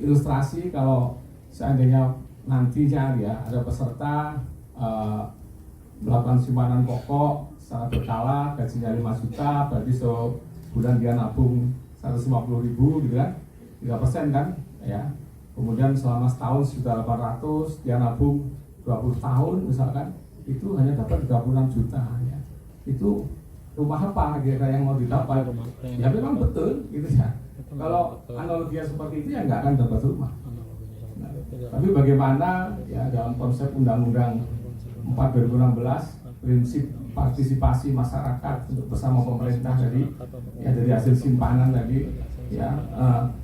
ilustrasi kalau seandainya nantinya ya ada peserta melakukan simpanan pokok secara berkala, gajinya 5 juta, berarti sebulan dia nabung 150.000 gitu kan, 3% kan ya. Kemudian selama setahun sudah 800, dia nabung 20 tahun misalkan, itu hanya dapat 36 juta ya. Itu rumah apa kira-kira yang mau didapat? Ya memang betul gitu ya. Kalau analoginya seperti itu ya nggak akan dapat rumah. Nah, tapi bagaimana ya dalam konsep Undang-Undang 4 2016 prinsip partisipasi masyarakat untuk bersama pemerintah tadi ya, dari hasil simpanan tadi ya,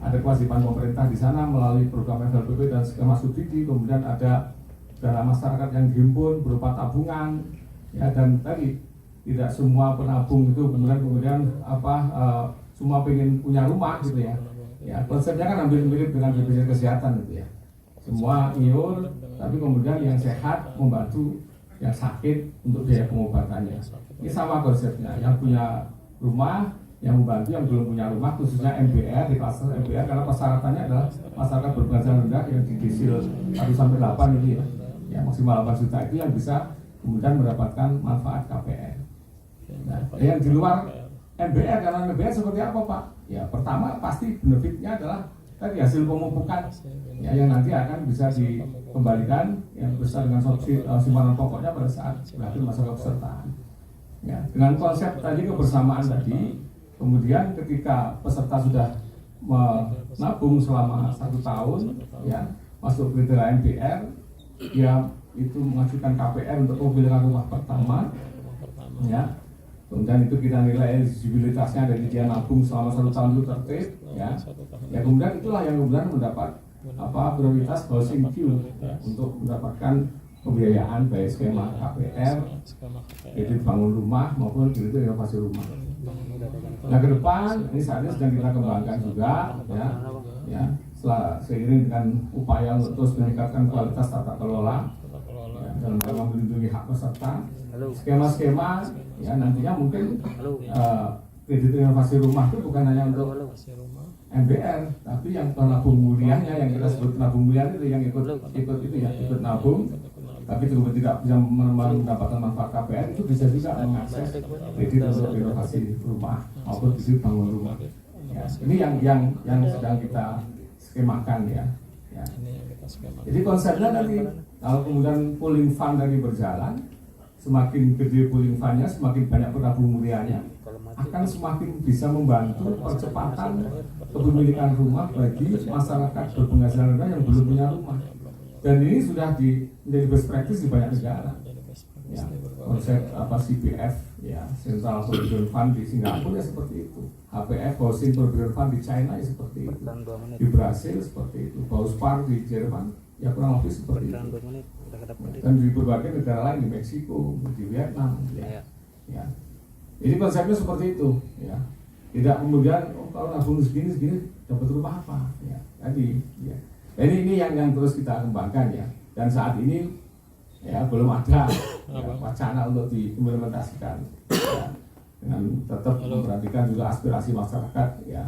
ada kewajiban pemerintah di sana melalui program FLPP dan skema subsidi, kemudian ada dana masyarakat yang dihimpun berupa tabungan ya, dan tadi tidak semua penabung itu kemudian semua pengen punya rumah gitu ya. Ya konsepnya kan hampir mirip dengan BPJS kesehatan gitu ya, semua iur tapi kemudian yang sehat membantu yang sakit untuk biaya pengobatannya. Ini sama konsepnya, yang punya rumah yang membantu yang belum punya rumah, khususnya MBR, di kluster MBR, karena persyaratannya adalah masyarakat berpenghasilan rendah yang di desil 1-8 itu ya maksimal 8 juta itu yang bisa kemudian mendapatkan manfaat KPR. Nah, yang di luar MBR, karena MBR seperti apa Pak? Ya pertama pasti benefitnya adalah tadi hasil pemupukan ya, yang nanti akan bisa dikembalikan yang besar dengan simpanan pokoknya pada saat berakhir masa kepesertaan. Ya, dengan konsep tadi kebersamaan tadi, kemudian ketika peserta sudah menabung selama 1 tahun, ya masuk kriteria MBR, dia itu mengajukan KPR untuk pemilikan rumah pertama, ya. Kemudian itu kita nilai eligibilitasnya dari dia nabung selama 1 tahun itu tertib, ya. Ya kemudian itulah yang kemudian mendapat prioritas housing queue ya, untuk mendapatkan pembiayaan baik skema KPR, kredit bangun rumah maupun kredit inovasi rumah. Nah ke depan ini saat ini sedang kita kembangkan juga, ya setelah seiring dengan upaya untuk terus meningkatkan kualitas tata kelola ya, dalam rangka melindungi hak peserta. Skema-skema ya nantinya mungkin kredit inovasi rumah itu bukan hanya untuk MBR, tapi yang penabung mulianya yang kita sebut penabung mulia itu yang ikut itu ya, ikut nabung, tapi juga tidak bisa mendapatkan manfaat KPR, itu bisa juga mengakses kredit untuk inovasi rumah maupun kredit bangun rumah. Ya, ini yang sedang kita skemakan ya. Jadi konsepnya tadi kalau kemudian pooling fund tadi berjalan, semakin gede pooling fundnya, semakin banyak penabung mulianya, akan semakin bisa membantu percepatan kepemilikan rumah bagi masyarakat berpenghasilan rendah yang belum punya rumah. Dan ini sudah menjadi best practice di banyak negara. Ya, konsep CPF, ya Central Provident Fund di Singapura ya seperti itu. HPF, Housing Provident Fund di China ya seperti itu. Di Brasil seperti itu. Bauspar di Jerman ya kurang lebih seperti itu. Dan di berbagai negara lain, di Meksiko, di Vietnam, ya. Jadi konsepnya seperti itu, ya. Tidak kemudian kalau nabung segini dapat rumah apa, ya. Tadi, ya. Nah, ini yang terus kita kembangkan ya. Dan saat ini ya belum ada ya, wacana untuk diimplementasikan, ya. Dengan tetap memperhatikan juga aspirasi masyarakat, ya.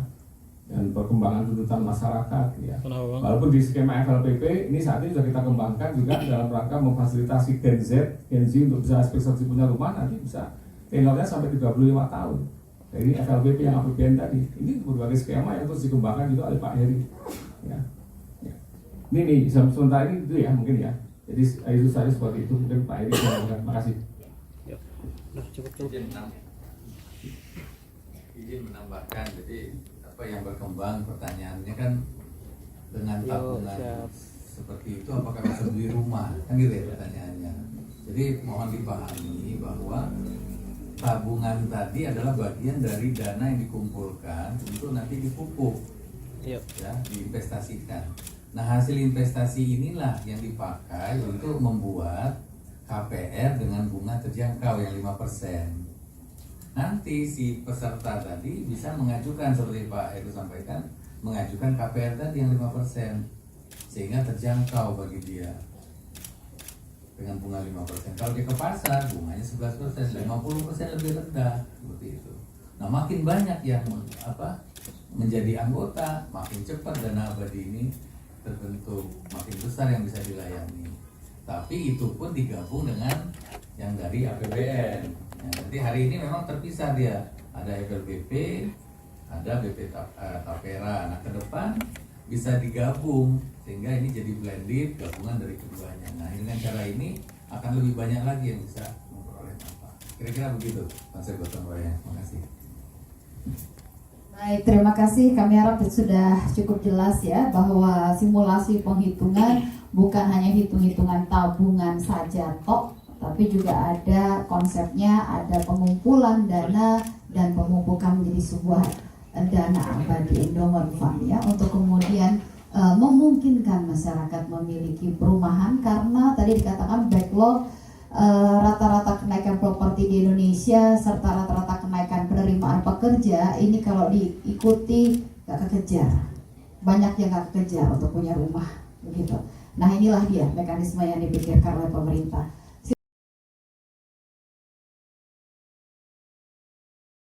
Dan perkembangan tuntutan masyarakat ya. Walaupun di skema FLPP ini saat ini sudah kita kembangkan juga dalam rangka memfasilitasi Gen Z untuk bisa aspirasi punya rumah, nanti bisa tenornya sampai 35 tahun. Jadi FLPP yang APBN tadi, ini berbagai skema yang terus dikembangkan juga oleh Pak Heri. Ya. Ya. Ini sementara ini itu ya mungkin ya. Jadi itu saya seperti itu, mungkin Pak Heri silahkan. Terima kasih. Izin menambahkan, jadi apa yang berkembang pertanyaannya kan dengan tabungan seperti itu apakah bisa beli rumah, kan gitu ya pertanyaannya. Jadi mohon dipahami bahwa tabungan tadi adalah bagian dari dana yang dikumpulkan untuk nanti dipupuk, ya, diinvestasikan. Nah hasil investasi inilah yang dipakai untuk membuat KPR dengan bunga terjangkau yang 5%. Nanti si peserta tadi bisa mengajukan seperti Pak Heru sampaikan, mengajukan KPR tadi yang 5%, sehingga terjangkau bagi dia dengan bunga 5%. Kalau dia ke pasar bunganya 11%, 50% lebih rendah seperti itu. Nah makin banyak yang menjadi anggota, makin cepat dana abadi ini terbentuk, makin besar yang bisa dilayani. Tapi itu pun digabung dengan yang dari APBN. Ya, nanti hari ini memang terpisah dia, ada FLBP, ada BP Tapera. Nah, ke depan bisa digabung sehingga ini jadi blended, gabungan dari keduanya. Nah, dengan cara ini akan lebih banyak lagi yang bisa memperoleh manfaat. Kira-kira begitu konsep gotong royong. Terima kasih. Baik, terima kasih. Kami harap sudah cukup jelas ya bahwa simulasi penghitungan bukan hanya hitung-hitungan tabungan saja tok, tapi juga ada konsepnya, ada pengumpulan dana dan pemupukan menjadi sebuah dana abadi endowment fund ya, untuk kemudian memungkinkan masyarakat memiliki perumahan, karena tadi dikatakan backlog rata-rata kenaikan properti di Indonesia serta rata-rata kenaikan penerimaan pekerja ini kalau diikuti gak kekejar, banyak yang gak kekejar untuk punya rumah begitu. Nah, inilah dia mekanisme yang dipikirkan oleh pemerintah.